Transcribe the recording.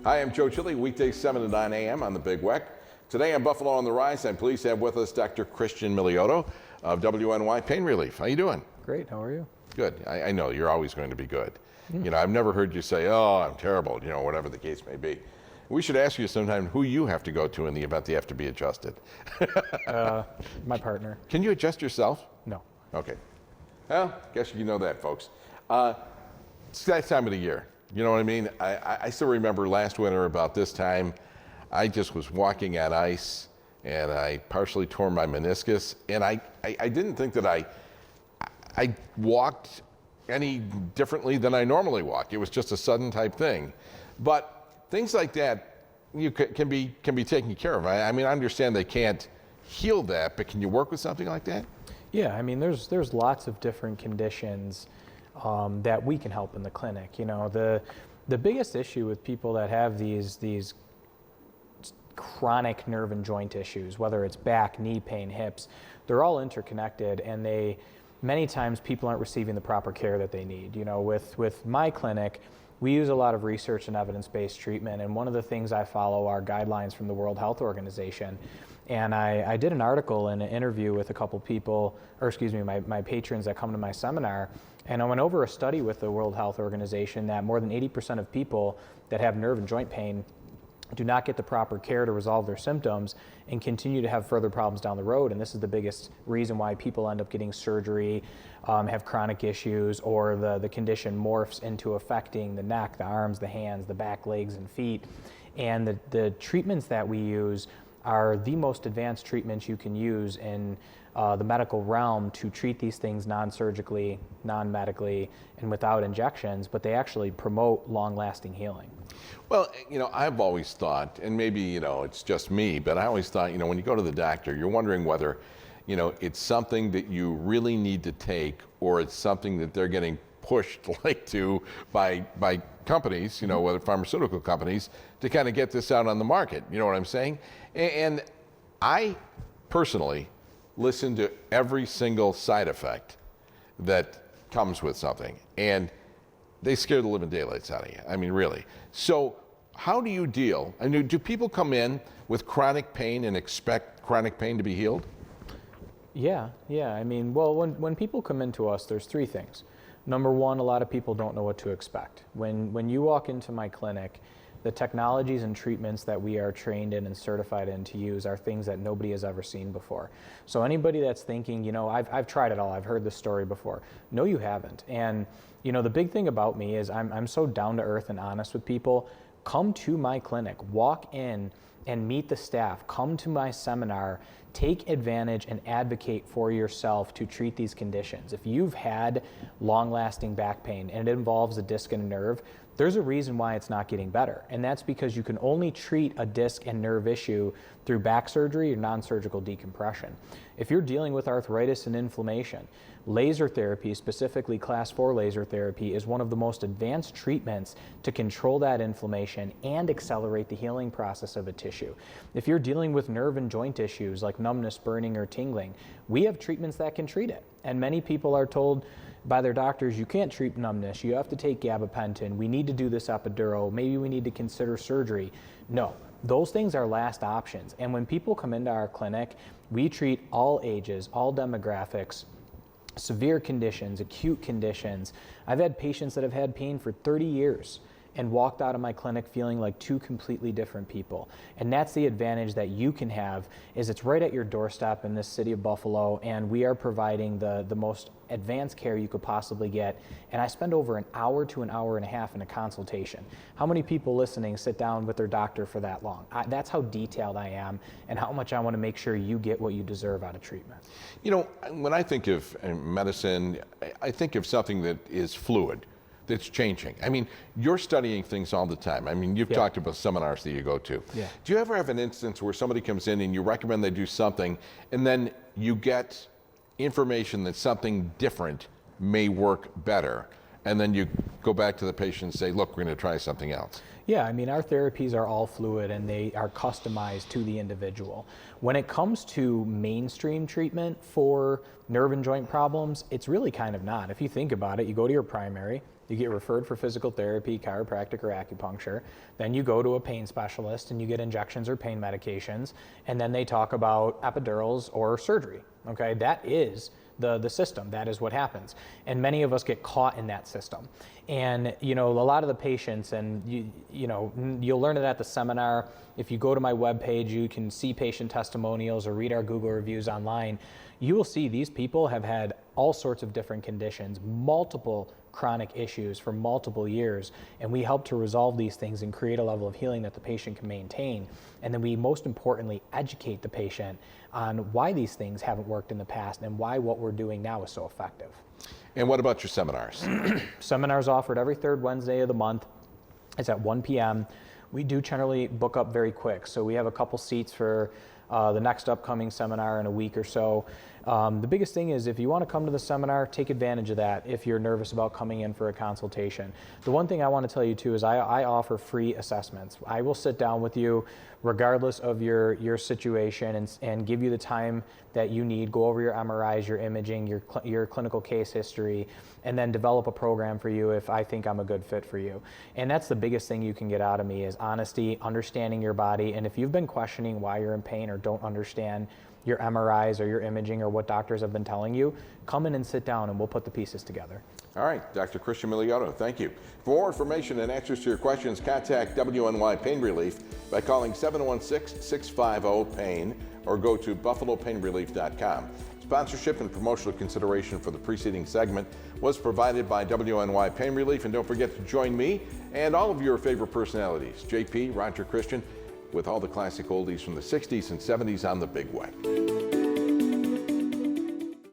Hi, I'm Joe Chili, weekdays 7 to 9 a.m. on the Big Weck. Today on Buffalo on the Rise, I'm pleased to have with us Dr. Christian Miliotto of WNY Pain Relief. How you doing? Great, how are you? Good. I know you're always going to be good. You know, I've never heard you say, oh, I'm terrible, you know, whatever the case may be. We should ask you sometime who you have to go to in the event they have to be adjusted. My partner. Can you adjust yourself? No. Okay. Well, guess you know that, folks. It's that time of the year. You know what I mean? I still remember last winter about this time, I just was walking on ice and I partially tore my meniscus, and I didn't think that I walked any differently than I normally walk. It was just a sudden type thing. But things like that can be taken care of. I mean, I understand they can't heal that, but can you work with something like that? Yeah, I mean, there's lots of different conditions that we can help in the clinic. You know, the biggest issue with people that have these chronic nerve and joint issues, whether it's back, knee pain, hips, they're all interconnected, and many times people aren't receiving the proper care that they need. You know, with my clinic, we use a lot of research and evidence-based treatment, and one of the things I follow are guidelines from the World Health Organization. And I did an article and an interview with a couple people, or excuse me, my patrons that come to my seminar, and I went over a study with the World Health Organization that more than 80% of people that have nerve and joint pain do not get the proper care to resolve their symptoms and continue to have further problems down the road. And this is the biggest reason why people end up getting surgery, have chronic issues, or the condition morphs into affecting the neck, the arms, the hands, the back, legs, and feet. And the treatments that we use are the most advanced treatments you can use in the medical realm to treat these things non-surgically, non-medically, and without injections, but they actually promote long-lasting healing. Well, you know, I've always thought, and maybe, you know, it's just me, but I always thought, you know, when you go to the doctor, you're wondering whether, you know, it's something that you really need to take, or it's something that they're getting pushed like to by companies, you know, whether pharmaceutical companies, to kind of get this out on the market. You know what I'm saying? And I personally listen to every single side effect that comes with something, and they scare the living daylights out of you. I mean, really. So how do you deal? I mean, do people come in with chronic pain and expect chronic pain to be healed? Yeah. I mean, well, when people come into us, there's three things. Number one, a lot of people don't know what to expect. When you walk into my clinic, the technologies and treatments that we are trained in and certified in to use are things that nobody has ever seen before. So anybody that's thinking, you know, I've tried it all, I've heard this story before. No, you haven't. And, you know, the big thing about me is I'm so down to earth and honest with people. Come to my clinic, walk in and meet the staff, come to my seminar, take advantage and advocate for yourself to treat these conditions. If you've had long-lasting back pain and it involves a disc and a nerve, there's a reason why it's not getting better. And that's because you can only treat a disc and nerve issue through back surgery or non-surgical decompression. If you're dealing with arthritis and inflammation, laser therapy, specifically class 4 laser therapy, is one of the most advanced treatments to control that inflammation and accelerate the healing process of a tissue. If you're dealing with nerve and joint issues like numbness, burning, or tingling, we have treatments that can treat it. And many people are told by their doctors, you can't treat numbness, you have to take gabapentin, we need to do this epidural, maybe we need to consider surgery. No, those things are last options. And when people come into our clinic, we treat all ages, all demographics, severe conditions, acute conditions. I've had patients that have had pain for 30 years and walked out of my clinic feeling like two completely different people. And that's the advantage that you can have, is it's right at your doorstep in this city of Buffalo, and we are providing the most advanced care you could possibly get. And I spend over an hour to an hour and a half in a consultation. How many people listening sit down with their doctor for that long? That's how detailed I am and how much I want to make sure you get what you deserve out of treatment. You know, when I think of medicine, I think of something that is fluid, that's changing. I mean, you're studying things all the time. I mean, you've talked about seminars that you go to. Yeah. Do you ever have an instance where somebody comes in and you recommend they do something, and then you get information that something different may work better? and then you go back to the patient and say, look, we're going to try something else. Yeah, I mean, our therapies are all fluid and they are customized to the individual. When it comes to mainstream treatment for nerve and joint problems, it's really kind of not. If you think about it, you go to your primary, you get referred for physical therapy, chiropractic, or acupuncture. Then you go to a pain specialist and you get injections or pain medications, and then they talk about epidurals or surgery. Okay, that is the system. That is what happens. And many of us get caught in that system. And, you know, a lot of the patients, and you'll learn it at the seminar. If you go to my webpage, you can see patient testimonials or read our Google reviews online. You will see these people have had all sorts of different conditions, multiple chronic issues for multiple years, and we help to resolve these things and create a level of healing that the patient can maintain. And then we, most importantly, educate the patient on why these things haven't worked in the past and why what we're doing now is so effective. And what about your seminars? Seminars offered every third Wednesday of the month. It's at 1 p.m. We do generally book up very quick, so we have a couple seats for the next upcoming seminar in a week or so. The biggest thing is if you want to come to the seminar, take advantage of that if you're nervous about coming in for a consultation. The one thing I want to tell you too is I offer free assessments. I will sit down with you regardless of your situation and give you the time that you need, go over your MRIs, your imaging, your clinical case history, and then develop a program for you if I think I'm a good fit for you. And that's the biggest thing you can get out of me is honesty, understanding your body, and if you've been questioning why you're in pain or don't understand your MRIs or your imaging or what doctors have been telling you, come in and sit down and we'll put the pieces together. All right, Dr. Christian Miliotto, thank you. For more information and answers to your questions, contact WNY Pain Relief by calling 716-650-PAIN or go to buffalopainrelief.com. Sponsorship and promotional consideration for the preceding segment was provided by WNY Pain Relief, and don't forget to join me and all of your favorite personalities, JP, Roger Christian, with all the classic oldies from the 60s and 70s on the Big Way.